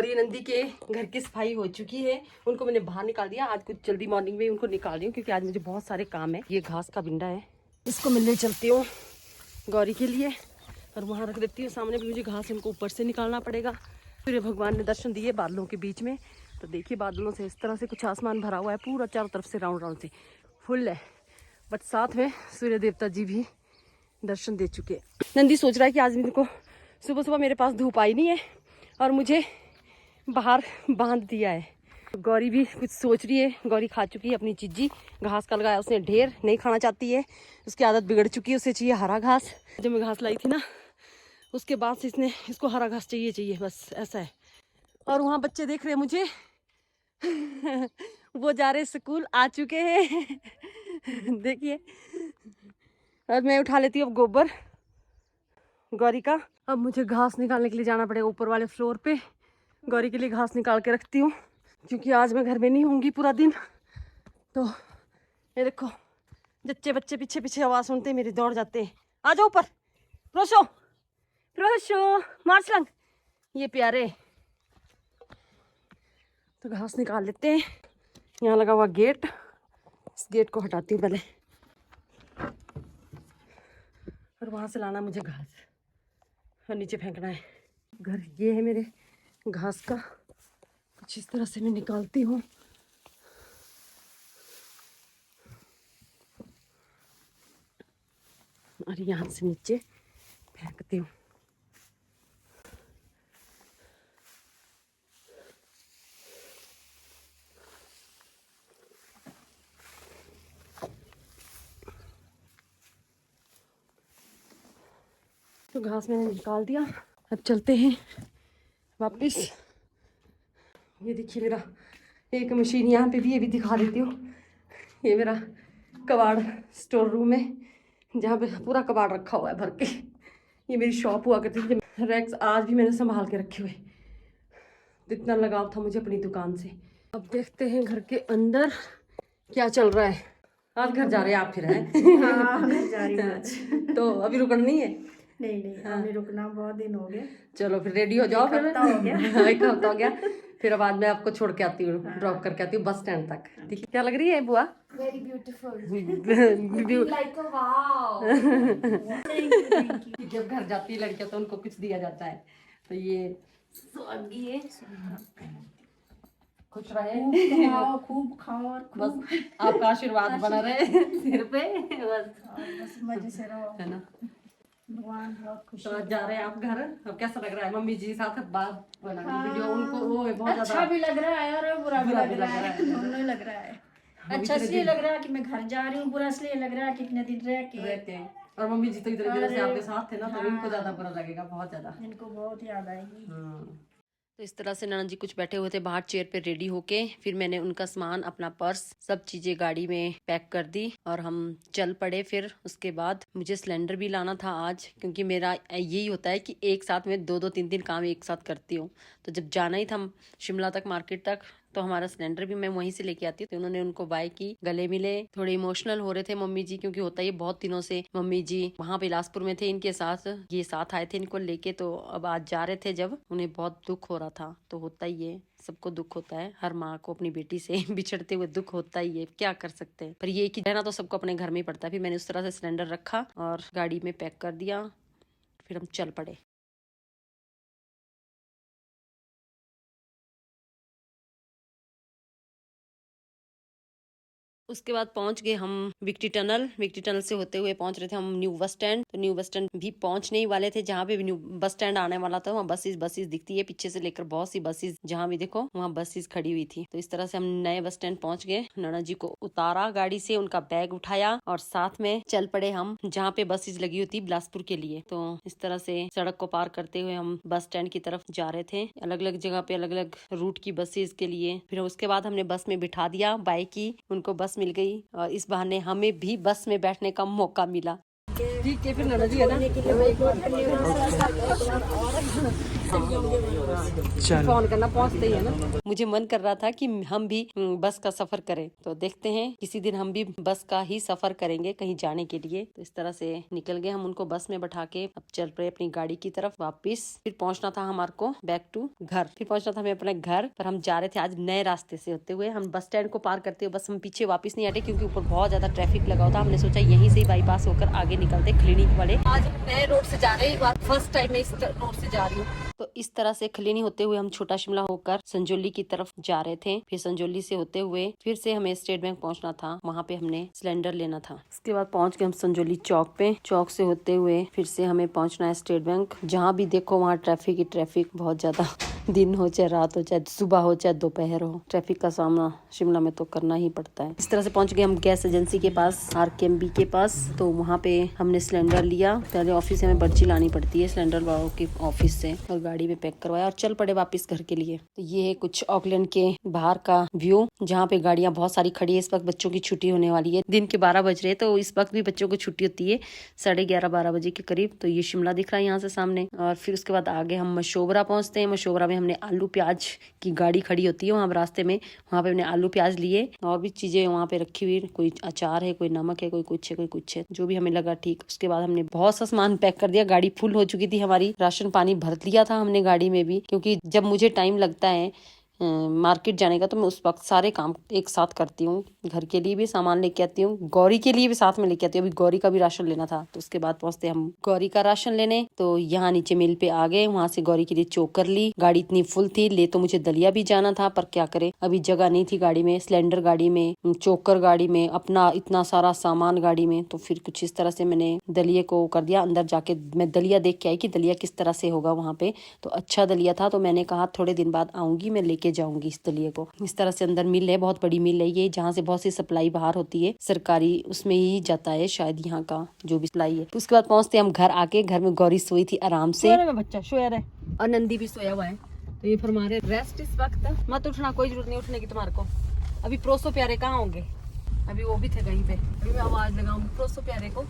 और ये नंदी के घर की सफाई हो चुकी है, उनको मैंने बाहर निकाल दिया। आज कुछ जल्दी मॉर्निंग में उनको निकाल रही हूँ क्योंकि आज मुझे बहुत सारे काम है। ये घास का बिंडा है, इसको मैं ले चलती हूँ गौरी के लिए और वहाँ रख देती हूँ। सामने भी मुझे घास इनको ऊपर से निकालना पड़ेगा। फिर भगवान ने दर्शन दिए बादलों के बीच में, तो देखिए बादलों से इस तरह से कुछ आसमान भरा हुआ है, पूरा चारों तरफ से राउंड राउंड से फुल है। बट साथ में सूर्य देवता जी भी दर्शन दे चुके हैं। नंदी सोच रहा है कि आज मेरे को सुबह सुबह मेरे पास धूप आई नहीं है और मुझे बाहर बांध दिया है। गौरी भी कुछ सोच रही है। गौरी खा चुकी है अपनी चीजी, घास का लगाया उसने ढेर, नहीं खाना चाहती है, उसकी आदत बिगड़ चुकी है, उसे चाहिए हरा घास। जब मैं घास लाई थी ना उसके बाद से इसको हरा घास चाहिए, बस ऐसा है। और वहाँ बच्चे देख रहे हैं मुझे वो जा रहे स्कूल, आ चुके हैं देखिए। और मैं उठा लेती हूँ अब गोबर गौरी का। अब मुझे घास निकालने के लिए जाना पड़ेगा ऊपर वाले फ्लोर पे। गौरी के लिए घास निकाल के रखती हूँ क्योंकि आज मैं घर में नहीं होंगी पूरा दिन। तो ये देखो जच्चे बच्चे पीछे पीछे आवाज़ सुनते मेरे दौड़ जाते हैं। आ जाओ ऊपर, रोशो रोशो मार्शलंग, ये प्यारे। तो घास निकाल लेते हैं। यहाँ लगा हुआ गेट, इस गेट को हटाती हूँ पहले और वहाँ से लाना मुझे घास और नीचे फेंकना है। घर ये है मेरे घास का, कुछ इस तरह से मैं निकालती हूँ। और यहाँ से नीचे फेंकती हूँ। तो घास मैंने निकाल दिया, अब चलते हैं वापस। ये देखिए मेरा एक मशीन यहाँ पे भी, ये भी दिखा देती हूँ। ये मेरा कबाड़ स्टोर रूम है जहाँ पे पूरा कबाड़ रखा हुआ है भर के। ये मेरी शॉप हुआ करती थी। रैक्स आज भी मैंने संभाल के रखे हुए, इतना लगाव था मुझे अपनी दुकान से। अब देखते हैं घर के अंदर क्या चल रहा है। आज घर जा रहे हैं आप फिर हैं? हाँ, जा रही हूँ आज। तो अभी रुकना नहीं है? नहीं हमें रुकना बहुत दिन हो गए। चलो फिर रेडी हो जाओ। फिर एक हफ्ता हो गया। एक हफ्ता हो गया। फिर अब आज मैं आपको छोड़ के आती हूँ, ड्रॉप करके आती हूँ बस स्टैंड तक। ठीक है, क्या लग रही है बुआ? Very beautiful. View- Like a wow. जब घर जाती है लड़कियां तो उनको कुछ दिया जाता है। तो ये स्वागी है, खुश रहे, खाओ खूब खाओ और बस खूब आपका आशीर्वाद बना रहे सिर पे, बस मजे से रहो, है ना। भगवान बहुत खुश तो आज जा रहे हैं आप घर। अब कैसा लग रहा है? मम्मी जी साथ बात बना हाँ, वीडियो, उनको वो है बहुत अच्छा ज्यादा भी लग रहा है और बुरा भी बुरा लग रहा है, दोनों ही लग रहा है। अच्छा इसलिए लग रहा है कि मैं घर जा रही हूँ, बुरा इसलिए लग रहा है कि इतने दिन रह के रहते हैं। और मम्मी जी तो इधर इधर से आपके साथ थे ना, तो इनको ज्यादा बुरा लगेगा, बहुत ज्यादा। इनको बहुत याद आएगी। तो इस तरह से ननद जी कुछ बैठे हुए थे बाहर चेयर पे रेडी होके। फिर मैंने उनका सामान, अपना पर्स, सब चीजें गाड़ी में पैक कर दी और हम चल पड़े। फिर उसके बाद मुझे सिलेंडर भी लाना था आज, क्योंकि मेरा यही होता है कि एक साथ में 2-2 3-3 काम एक साथ करती हूँ। तो जब जाना ही था शिमला तक, मार्केट तक, तो हमारा सिलेंडर भी मैं वहीं से लेके आती हूँ। तो उन्होंने उनको बाय की, गले मिले, थोड़े इमोशनल हो रहे थे मम्मी जी, क्योंकि होता है बहुत दिनों से मम्मी जी वहाँ बिलासपुर में थे इनके साथ, ये साथ आए थे इनको लेके। तो अब आज जा रहे थे जब, उन्हें बहुत दुख हो रहा था। तो होता ही है, सबको दुख होता है, हर माँ को अपनी बेटी से बिछड़ते हुए दुख होता ही है, क्या कर सकते हैं। पर ये कि रहना तो सबको अपने घर में ही पड़ता है। फिर मैंने उस तरह से सिलेंडर रखा और गाड़ी में पैक कर दिया, फिर हम चल पड़े। उसके बाद पहुंच गए हम विक्ट्री टनल। विक्ट्री टनल से होते हुए पहुंच रहे थे हम न्यू बस स्टैंड। तो न्यू बस स्टैंड भी पहुंचने ही वाले थे। जहाँ पे भी न्यू बस स्टैंड आने वाला था वहाँ बसेस दिखती है पीछे से लेकर, बहुत सी बसेस, जहाँ भी देखो वहाँ बसेस खड़ी हुई थी। तो इस तरह से हम नए बस स्टैंड पहुंच गए। ननद जी को उतारा गाड़ी से, उनका बैग उठाया और साथ में चल पड़े हम जहाँ पे बसेस लगी होती बिलासपुर के लिए। तो इस तरह से सड़क को पार करते हुए हम बस स्टैंड की तरफ जा रहे थे। अलग अलग जगह पे अलग अलग रूट की बसेस के लिए। फिर उसके बाद हमने बस में बिठा दिया, बाय की, उनको बस मिल गई और इस बहाने हमें भी बस में बैठने का मौका मिला। ठीक है, फिर ननद जी है ना, चलो फोन करना पहुंचते ही है ना। मुझे मन कर रहा था कि हम भी बस का सफर करें, तो देखते हैं किसी दिन हम भी बस का ही सफर करेंगे कहीं जाने के लिए। तो इस तरह से निकल गए हम, उनको बस में बैठा के अब चल पड़े अपनी गाड़ी की तरफ वापस। फिर पहुंचना था हमारे को बैक टू घर, फिर पहुंचना था हमें अपने घर पर। हम जा रहे थे आज नए रास्ते से होते हुए, हम बस स्टैंड को पार करते हुए बस हम पीछे वापस नहीं हटे क्योंकि ऊपर बहुत ज्यादा ट्रैफिक लगा हुआ था। हमने सोचा यहीं से ही बाईपास होकर आगे निकलते क्लिनिक वाले। आज हम नए रोड से जा रहे हैं, फर्स्ट टाइम मैं इस रोड से जा रही हूँ। तो इस तरह से खलीनी होते हुए हम छोटा शिमला होकर संजौली की तरफ जा रहे थे। फिर संजौली से होते हुए फिर से हमें स्टेट बैंक पहुंचना था, वहां पे हमने सिलेंडर लेना था। उसके बाद पहुंच गए हम संजौली चौक पे। चौक से होते हुए फिर से हमें पहुंचना है स्टेट बैंक। जहाँ भी देखो वहाँ ट्रैफिक ही ट्रैफिक, बहुत ज्यादा। दिन हो चाहे रात हो, चाहे सुबह हो चाहे दोपहर हो, ट्रैफिक का सामना शिमला में तो करना ही पड़ता है। इस तरह से पहुंच गए हम गैस एजेंसी के पास, RKMB के पास। तो वहाँ पे हमने सिलेंडर लिया। पहले ऑफिस से हमें पर्ची लानी पड़ती है सिलेंडर वालों के ऑफिस से, और गाड़ी में पैक करवाया और चल पड़े वापस घर के लिए। तो ये है कुछ ऑकलैंड के बाहर का व्यू, जहाँ पे गाड़ियाँ बहुत सारी खड़ी है। इस वक्त बच्चों की छुट्टी होने वाली है, दिन के 12 बज रहे, तो इस वक्त भी बच्चों को छुट्टी होती है 11:30-12 बजे के करीब। तो ये शिमला दिख रहा है यहाँ से सामने। और फिर उसके बाद आगे हम मशोबरा पहुँचते हैं। मशोबरा में हमने आलू प्याज की गाड़ी खड़ी होती है वहाँ रास्ते में, वहाँ पे हमने आलू प्याज लिए और भी चीजें वहाँ पे रखी हुई, कोई अचार है, कोई नमक है, कोई कुछ है, कोई कुछ है, जो भी हमें लगा ठीक। उसके बाद हमने बहुत सा सामान पैक कर दिया, गाड़ी फुल हो चुकी थी हमारी। राशन पानी भर लिया था हमने गाड़ी में भी, क्योंकि जब मुझे टाइम लगता है मार्केट जाने का तो मैं उस वक्त सारे काम एक साथ करती हूँ। घर के लिए भी सामान लेके आती हूँ, गौरी के लिए भी साथ में लेके आती हूँ। अभी गौरी का भी राशन लेना था, तो उसके बाद पहुंचते हम गौरी का राशन लेने। तो यहाँ नीचे मिल पे आ गए, वहाँ से गौरी के लिए चोकर ली। गाड़ी इतनी फुल थी, ले तो मुझे दलिया भी जाना था, पर क्या करे अभी जगह नहीं थी गाड़ी में, सिलेंडर गाड़ी में, चोकर गाड़ी में, अपना इतना सारा सामान गाड़ी में। तो फिर कुछ इस तरह से मैंने दलिये को कर दिया। अंदर जाके मैं दलिया देख के आई कि दलिया किस तरह से होगा वहाँ पे, तो अच्छा दलिया था। तो मैंने कहा थोड़े दिन बाद आऊंगी, मैं लेके जाऊंगी इस दलिये को। इस तरह से अंदर मिल है, बहुत बड़ी मिल है ये, जहाँ से बहुत सी सप्लाई बाहर होती है, सरकारी उसमें ही जाता है शायद यहाँ का जो भी सप्लाई है। तो उसके बाद पहुंचते हम घर। आके घर में गौरी सोई थी आराम से, बच्चा सोया रहे और नंदी भी सोया हुआ है। तो ये फरमा रहे रेस्ट इस वक्त, मत उठना, कोई जरूरत नहीं उठने की तुम्हारे को। अभी प्रोसो प्यारे कहाँ होंगे, अभी वो भी थे कहीं पे। अभी मैं आवाज लगाऊंगी प्रोसो प्यारे को।